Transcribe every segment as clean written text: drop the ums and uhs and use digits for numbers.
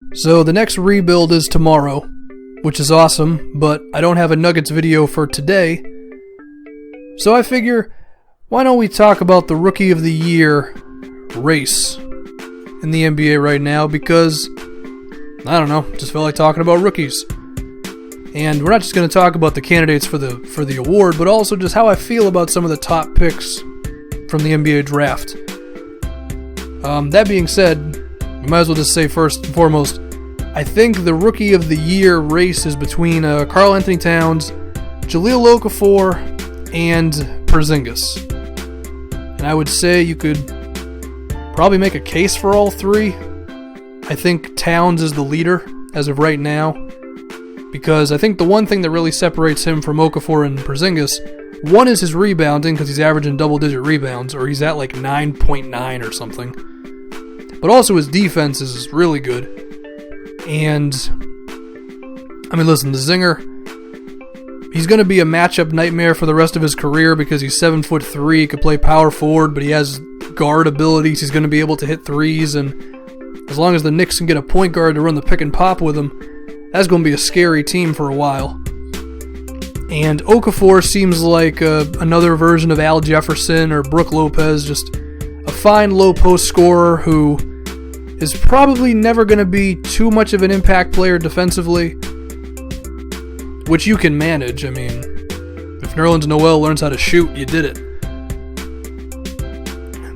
So the next rebuild is tomorrow, which is awesome, but I don't have a Nuggets video for today. So I figure, why don't we talk about the Rookie of the Year race in the NBA right now, because, I don't know, just felt like talking about rookies. And we're not just going to talk about the candidates for the award, but also just how I feel about some of the top picks from the NBA draft. That being said, we might as well just say first and foremost, I think the Rookie of the Year race is between Karl Anthony Towns, Jahlil Okafor, and Porzingis. And I would say you could probably make a case for all three. I think Towns is the leader as of right now, because I think the one thing that really separates him from Okafor and Porzingis, one is his rebounding, because he's averaging double-digit rebounds, or he's at like 9.9 or something. But also his defense is really good. And, I mean, listen, the Zinger, he's going to be a matchup nightmare for the rest of his career because he's 7'3", he could play power forward, but he has guard abilities. He's going to be able to hit threes, and as long as the Knicks can get a point guard to run the pick and pop with him, that's going to be a scary team for a while. And Okafor seems like another version of Al Jefferson or Brook Lopez, just a fine low post scorer who is probably never going to be too much of an impact player defensively, which you can manage. I mean, if Nerlens Noel learns how to shoot, you did it.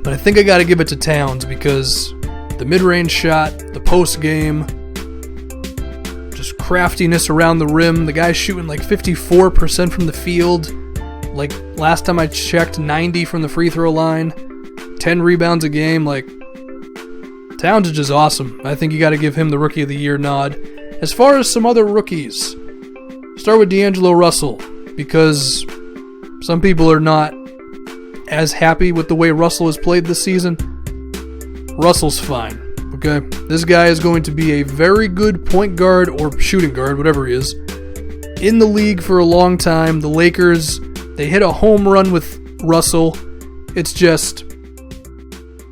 But I think I got to give it to Towns because the mid-range shot, the post game, just craftiness around the rim. The guy's shooting like 54% from the field. Like last time I checked, 90 from the free throw line, 10 rebounds a game. Like, Towns is just awesome. I think you got to give him the Rookie of the Year nod. As far as some other rookies, start with D'Angelo Russell, because some people are not as happy with the way Russell has played this season. Russell's fine, okay? This guy is going to be a very good point guard or shooting guard, whatever he is, in the league for a long time. The Lakers, they hit a home run with Russell. It's just,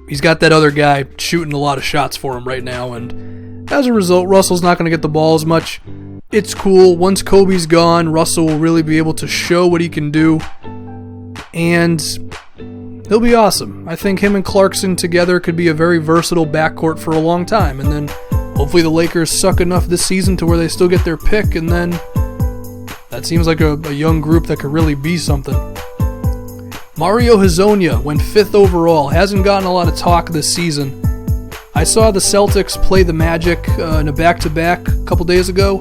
he's got that other guy shooting a lot of shots for him right now, and as a result, Russell's not going to get the ball as much. It's cool. Once Kobe's gone, Russell will really be able to show what he can do, and he'll be awesome. I think him and Clarkson together could be a very versatile backcourt for a long time, and then hopefully the Lakers suck enough this season to where they still get their pick, and then that seems like a young group that could really be something. Mario Hezonja went 5th overall. Hasn't gotten a lot of talk this season. I saw the Celtics play the Magic in a back-to-back a couple days ago,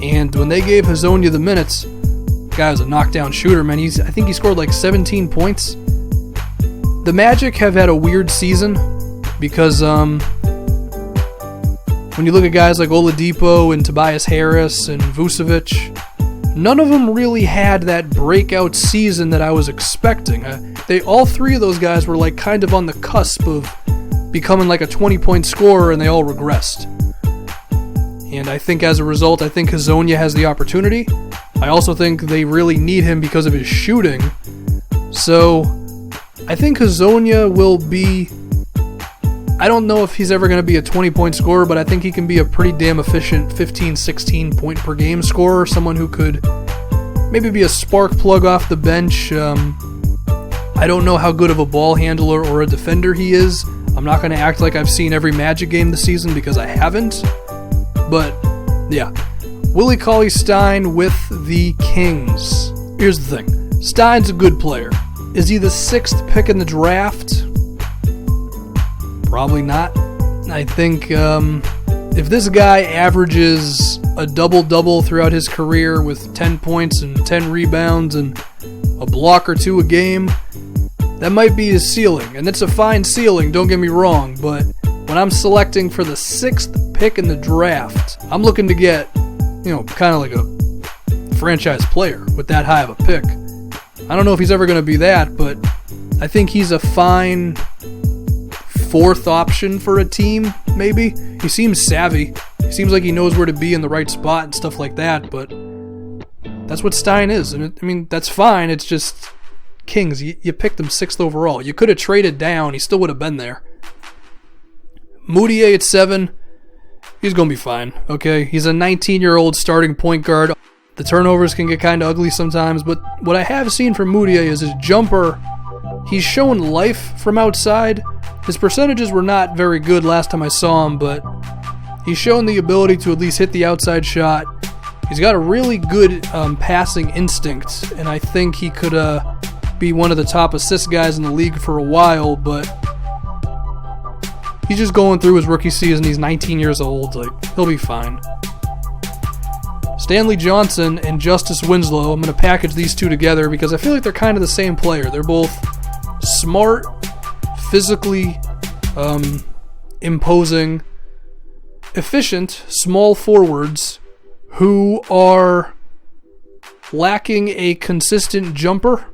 and when they gave Hezonja the minutes, the guy was a knockdown shooter, man. I think he scored like 17 points. The Magic have had a weird season because when you look at guys like Oladipo and Tobias Harris and Vucevic, none of them really had that breakout season that I was expecting. All three of those guys were like kind of on the cusp of becoming like a 20-point scorer, and they all regressed. And I think as a result, I think Hezonja has the opportunity. I also think they really need him because of his shooting. So I think Hezonja will be, I don't know if he's ever going to be a 20-point scorer, but I think he can be a pretty damn efficient 15, 16 point per game scorer, someone who could maybe be a spark plug off the bench. I don't know how good of a ball handler or a defender he is. I'm not going to act like I've seen every Magic game this season because I haven't. But, yeah. Willie Cauley-Stein with the Kings. Here's the thing. Stein's a good player. Is he the 6th pick in the draft? Probably not. I think if this guy averages a double-double throughout his career with 10 points and 10 rebounds and a block or two a game, that might be his ceiling. And it's a fine ceiling, don't get me wrong, but when I'm selecting for the 6th pick in the draft, I'm looking to get, kind of like a franchise player with that high of a pick. I don't know if he's ever going to be that, but I think he's a fine 4th option for a team, maybe. He seems savvy. He seems like he knows where to be in the right spot and stuff like that, but that's what Stein is. And that's fine. It's just Kings. You picked him 6th overall. You could have traded down. He still would have been there. Moutier at 7. he's going to be fine, okay? He's a 19-year-old starting point guard. The turnovers can get kind of ugly sometimes, but what I have seen from Mudiay is his jumper. He's shown life from outside. His percentages were not very good last time I saw him, but he's shown the ability to at least hit the outside shot. He's got a really good passing instinct, and I think he could be one of the top assist guys in the league for a while, but he's just going through his rookie season. He's 19 years old. Like, he'll be fine. Stanley Johnson and Justice Winslow, I'm going to package these two together because I feel like they're kind of the same player. They're both smart, physically imposing, efficient, small forwards who are lacking a consistent jumper.